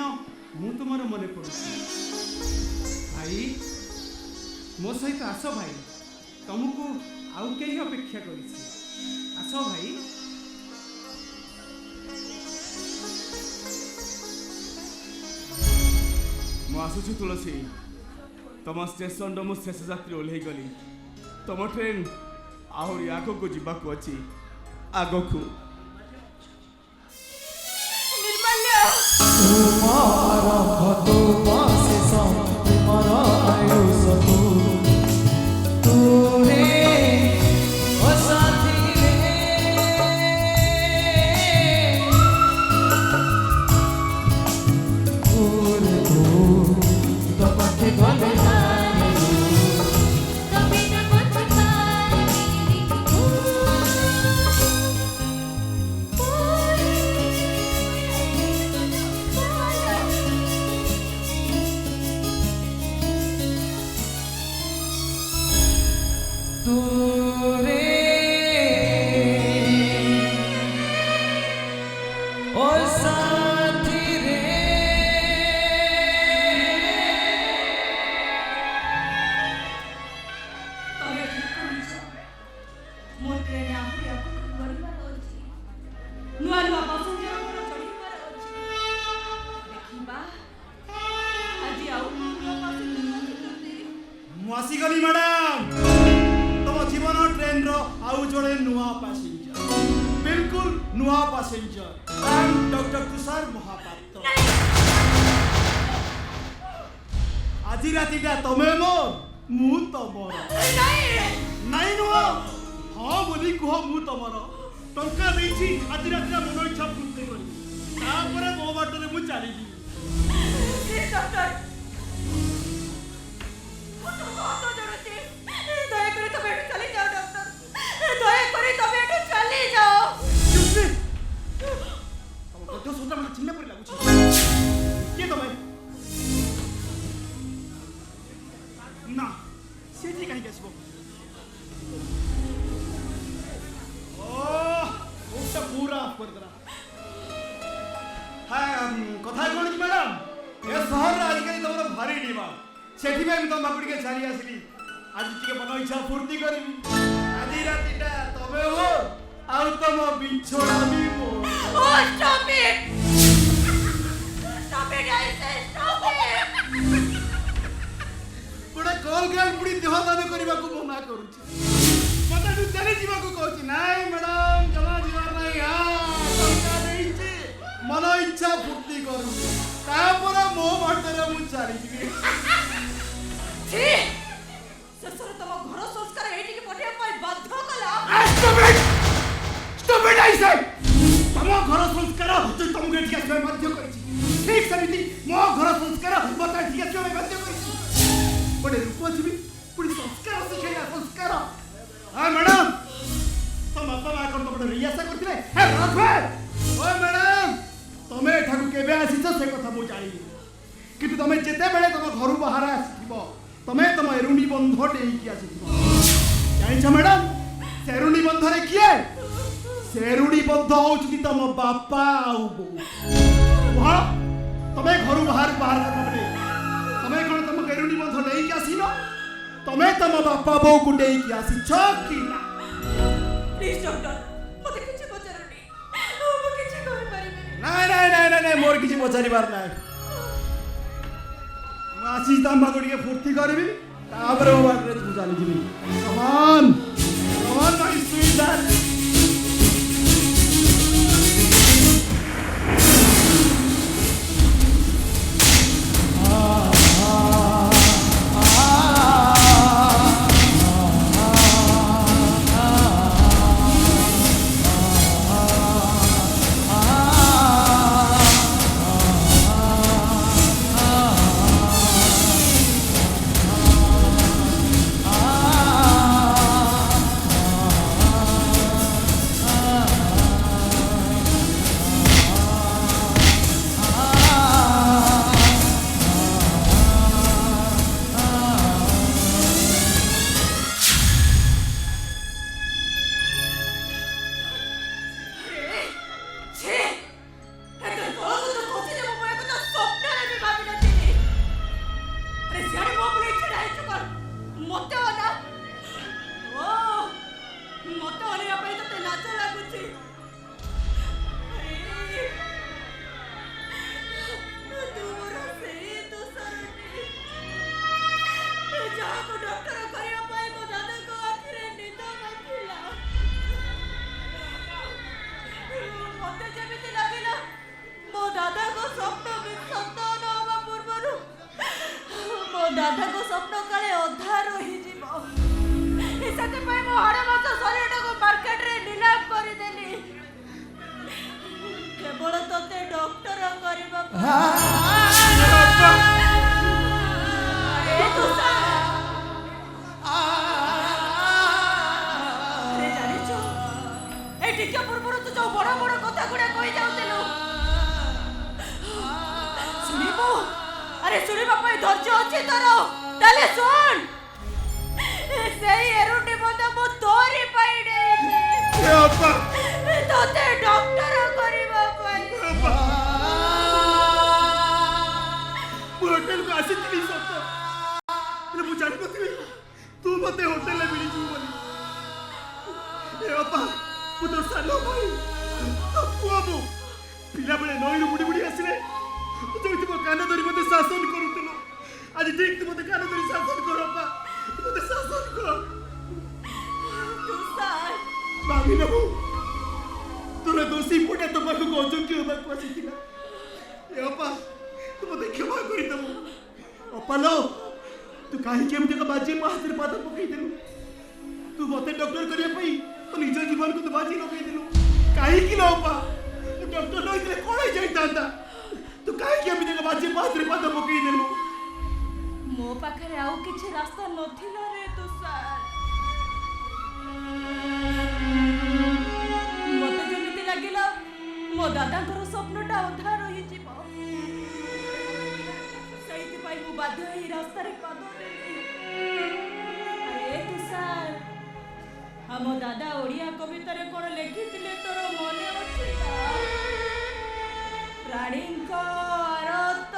मु तुमरो मने पडुछि भाई मो सहित आस भाई तुमको आउ केही अपेक्षा करिछि आस भाई मु आसुछि तुलसी तम स्टेशन मु शेष यात्री ओल्हे गली तम ट्रेन आहरी आगको जीवाक अछि आगको निर्मल्य तुम्हारा तुम शेष तुम्हारा आयुष तूरे ओ साथी रे तो पाके गले कभी न कुछ पार मेरी तूरे ओ साथी रे तमे ठीक कहिछ मो ट्रेन आहुरी आगको बढ़िबार अछि नुआ नुआ पैसेंजर मोर चढ़िबार अछि देखिबा आज आउ नुआ पैसेंजर ମୁଁ ଆସିଗଲି ମ୍ୟାଡାମ ତମ ଜୀବନ ଟ୍ରେନ ର ଆଉ ଜଣେ ନୂଆ ପାସେଞ୍ଜର ବିଲକୁଲ ନୂଆ ପାସେଞ୍ଜର ଆଇ ଏମ୍ ଡକ୍ଟର ତୁଷାର ମହାପାତ୍ର ଆଜି ରାତିଟା ତମେ ମୋର ମୁଁ ତମର ନାଇଁ ନୁହଁ ହଁ ବୋଲି କୁହ ମୁଁ ତମର ଟଙ୍କା ଦେଇଛି ଆଜି ରାତିଟା ମନ ଇଚ୍ଛା ପୂର୍ତ୍ତି କରିବି ତାପରେ ମୋ ବାଟରେ ମୁଁ ଚାଲିଯିବି डॉक्टर हाथ जोड़ते दया करे तब एठू चली जाओ डॉक्टर दया करे तब एठू चली जाओ चुप्पी तम बड्ड सोटा मला चिन्ह परि लागुछि के तमे ना सेठी काहे गेसबो ओ ओटा पूरा ऑफ कर दरा ସେଥିପାଇଁ ମୁଁ ତମ ପାଖକୁ ଟିକେ ଚାଲି ଆସିଲି। ଆଜି ଟିକେ ମନ ଇଚ୍ଛା ଫୁର୍ତ୍ତି କରିବି। ଆଜି ରାତିଟା ତମେ ମୋ ଆଉ ତମ ବିଛଣା ବି ମୋ। Oh, stop it! Stop it, I say stop it! ଗୋଟେ କଲ୍ ଗାର୍ଲ ପୁଣି ଦେହ ଦାନ କରିବାକୁ ମନା କରୁଛି। ମତେ ତୁ ଚାଲି ଯିବାକୁ କହୁଛି। ନାଇଁ ମ୍ୟାଡାମ ଜମା ଯିବାର ନାହିଁ। ଟଙ୍କା ଦେଇଛି ମନ ଇଚ୍ଛା ଫୁର୍ତ୍ତି କରୁ ତାପରେ ମୋ ବାଟରେ ମୁଁ ଚାଲିଯିବି। छी! ଶେଷରେ ତମ ଘର ସଂସ୍କାର ଏଇଠିକି ପଠେଇବା ପାଇଁ ବାଧ୍ୟ କଲା। Stupid I say! ତମ ଘର ସଂସ୍କାର ତମକୁ ଏଠିକି ଆସିବା ପାଇଁ ବାଧ୍ୟ କରିଛି। ଠିକ୍ ସେମିତି ମୋ ଘର ସଂସ୍କାର ମତେ ଏଠିକି ଆସିବା ପାଇଁ ବାଧ୍ୟ କରିଛି। ଗୋଟେ ରୂପ ଯିବି ପୁଣି ସଂସ୍କାର ଶିଖେଇବା ସଂସ୍କାର। ହଁ ମ୍ୟାଡାମ ତମ ବାପା ମା କଣ ତମ ରିୟା ଆଶା କରିଥିଲେ? ଓ ମ୍ୟାଡାମ ତମେ ଏଠାକୁ କେବେ ଆସିଛ ସେ କଥା ମୁଁ ଜାଣିନି, କିନ୍ତୁ ତମେ ଯେତେବେଳେ ତମ ଘରୁ ବାହାରେ ଆସିଥିବ ତମେ ତମ ଏରୁଣି ବନ୍ଧ ଡେଇକି ଆସିଥିବ। ଜାଣିଛ ମ୍ୟାଡାମ ସେରୁଣି ବନ୍ଧରେ କିଏ? ସେରୁଣି ବନ୍ଧ ହଉଛନ୍ତି ତମ ବାପା ଆଉ ବୋଉ। ତମେ ଘରୁ ବାହାର ତମେ କଣ ତମ ଏରୁଣି ବନ୍ଧ ଡେଇକି ଆସିନ? ତମେ ତମ ବାପା ବୋଉକୁ ଡେଇକି ଆସିଛ କି ନା? ପ୍ଲିଜ ଡକ୍ଟର ମତେ କିଛି ପଚାରନି, ମୁଁ କିଛି କହିପାରିବିନି। ନାଇଁ ମୋର କିଛି ପଚାରିବାର ନାହିଁ। ମୁଁ ଆସିଛି ତମ ପାଖକୁ ଟିକେ ଫୁର୍ତ୍ତି କରିବି ତାପରେ ମୋ ବାଟରେ ତୁ ଚାଲିଯିବି। କମନ୍ ମାଇ ସୁଇଟହାର୍ଟ। दादा को स्वप्न काले अधा रही जीवो एसाते पय मो हरे मास शरीरटा को मार्केट रे नीलाम करि देली केवल तते डॉक्टर करबा ए तो सा अरे जानि छु ए टिके पूर्व तू जो बड़ बड़ कथा गुडा कहि जाउतेलो सुनिबो अरे सुनिबा पय धैर्य अछि तोर ताले सुन सेई एरुटी मते मो तोरी पय देई ए अप्पा तोते डॉक्टर करबा पय होटल को आसितली सत अरे मु जानि नथि तू मते होटल ले मिली छु बोली ए अप्पा तू तो सालो भाई बाबू पिला बळे नई बुडी बुडी आसिले तू तुम कान धरी मते शासन करूतलो आज ठीक तू मते कान धरी शासन कर अप्पा मते शासन कर तू सार बाबी नबू तोरा दोषी पुटे तो पाखु को अजोग्य होबा को आसीतिला ए अप्पा तू मते क्षमा करि दबो अप्पा लो तू काहे केमते का बाजी पास रे पाद पकई देलु तू मते डॉक्टर करिया पई तो निज जीवन को तो बाजी लगे देलु काहे कि लो अप्पा तू डॉक्टर नइले कोन जाई तांता तू काहे कि अभी तक बाजी पास रे पाद पकई देलु मो पाखरे आउ किछि रास्ता नथिला रे तू सार मते जेमिति लागिला मो दादाଙ୍କର स्वप्नटा अधा रही जीव सहित पाई मु बाध्य ही रास्ता रे पाद देली अरे तू सार हम दादा ओडिया कविता रे कोन लेखितिले तोर मने अछि ना प्राणींको अरत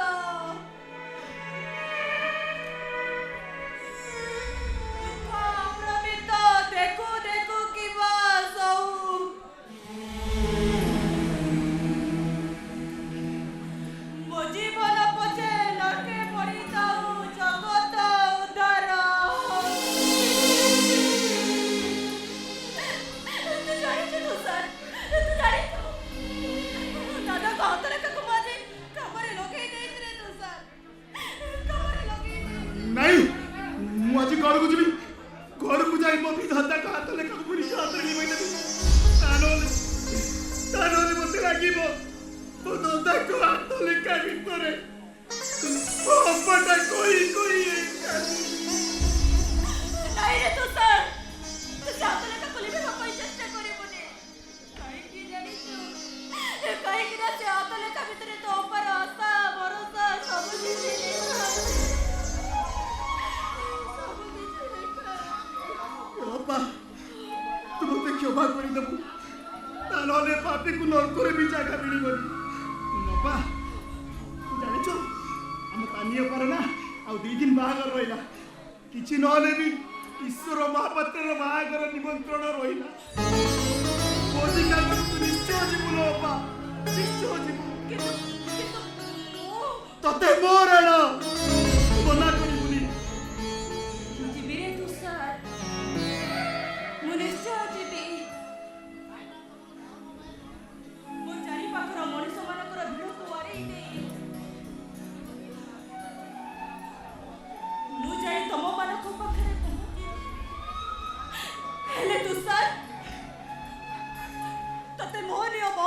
ସଫା କରିଦେବୁ ତାହେଲେ ପାପିକୁ ନର୍କରେ ବି ଜାଗା ମିଳିବନି ନବା ଜାଣିଛୁ ଆମ ତାନିଆ ପାରେ ନା ଆଉ 2 ଦିନ ବାହାଘର ରହିଲା କିଛି ନହେଲେ ବି ଈଶ୍ୱର ମହାପାତ୍ରର ବାହାଘର ନିମନ୍ତ୍ରଣ ରହିଲା ଭୋଜି ଖାଇବାକୁ ତୁ ନିଶ୍ଚୟ ଯିବୁ ଲୋ ଅପା ନିଶ୍ଚୟ ଯିବୁ କିନ୍ତୁ ମୁଁ ତତେ ମୋର ଆଣ ମନା କରିବୁନି ଯିବି ରେ ତୁଷାର ମୁଁ ନିଶ୍ଚୟ ଯିବି ମୋ ଚାରିପାଖର ମଣିଷମାନଙ୍କର ଭିଡ଼କୁ ଆଡ଼େଇ ଦେଇ ମୁଁ ଯାଇ ତମମାନଙ୍କ ପାଖରେ ପହଞ୍ଚିବି ହେଲେ ତୁଷାର ତତେ ମୋ ନିୟମ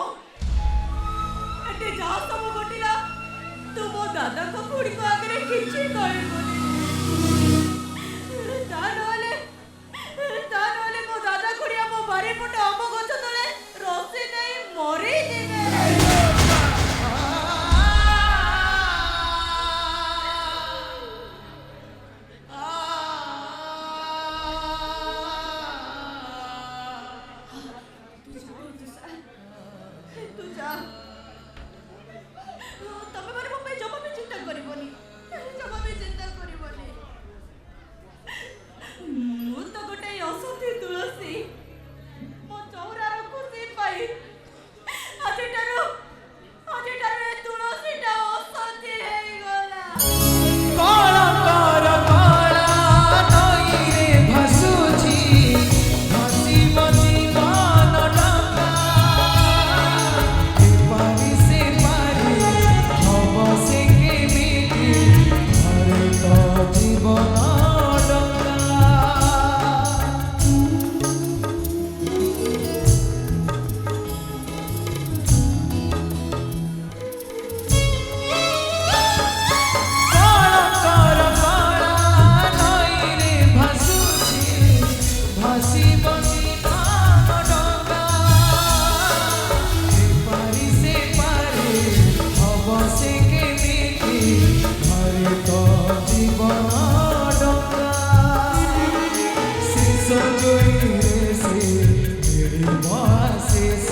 ଏଠି ଯାହା ସବୁ ଘଟିଲା ତୁ ମୋ ଦାଦାଙ୍କ ଖୁଡ଼ିଙ୍କ ଆଗରେ କିଛି କହିବୁନି ତା ନହେଲେ ମୋ ଦାଦା ଖୁଡ଼ି ଆମ ବାରିପଟ ଆମ ଗଛ ତଳେ ରସି ନେଇ ମରିଯିବେ ତୁ ଯା ତମେ ମାନେ ମୋ ପାଇଁ ଜମା ବି ଚିନ୍ତା କରିବନି ମୁଁ ତ ଗୋଟେ ଅସଥି ତୁଳସୀ ମୋ ଚଉରାର ଖୁସି ପାଇ ଆଜିଠାରୁ ଏ ତୁଳସୀଟା ଅସଥି ହେଇଗଲା କଳଙ୍କର କଳା ନଈରେ ଭାସୁଛି ଭାସିବ ଜୀବନ ଡଙ୍ଗା ଏପାରି ସେପାରି ହବ ସେ କେମିତି ଘରେ ତ ଜୀବନ ଡଙ୍ଗା କଳଙ୍କର କଳା ନଈରେ ଭାସୁଛି ଭାସିବ ଜୀବନ ଡଙ୍ଗା ଏପାରି ସେପାରି ହବ ସେ କେମିତି ଘରେ ତ ଜୀବନ ଡଙ୍ଗା ଶେଷ ଜୋଇରେ ସେ ମିଳିବ ଶେଷ